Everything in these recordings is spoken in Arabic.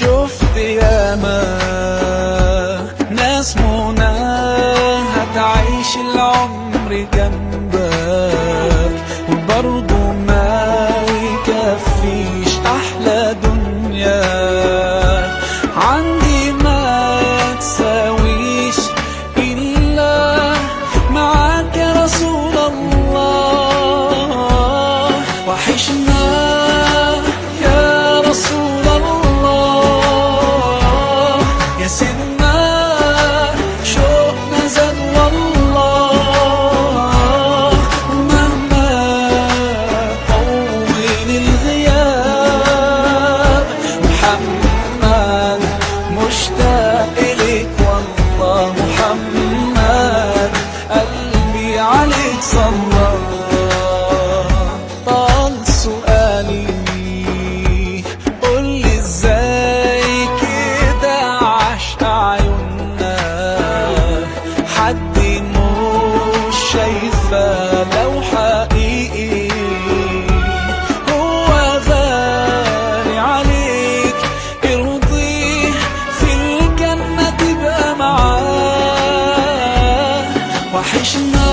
شفت ياما ناس منى هتعيش العمر جنبك وبرضه ما يكفيش أحلى دنيا عندي ما تساويش إلا معاك يا رسول الله. وحشنا يا رسول الله يا سيدنا شوقنا زاد والله. ومهما طول الغياب محمد مشتاق إليك والله. محمد قلبي عليك صلى. طال سؤالي قولي ازاي كده عشق عيوننا حد مش شايفة لو حقيقي هو غالي عليك ارضيه في الجنة تبقى معاه. وحشنا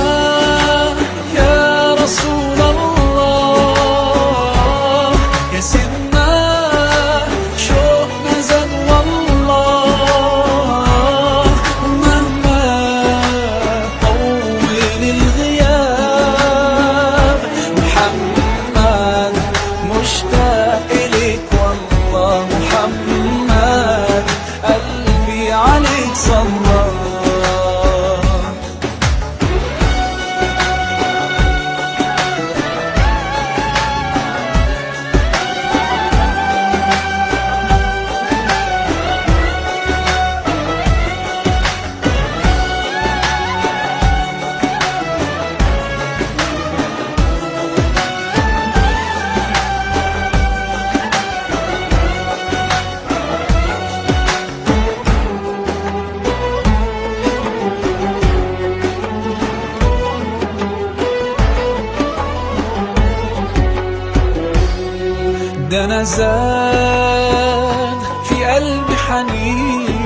يا رسول الله يا سيدنا شوقنا زاد والله. ومهما طول الغياب محمد مشتاق إليك والله. محمد قلبي عليك صلى. ده أنا زاد في قلبي حنين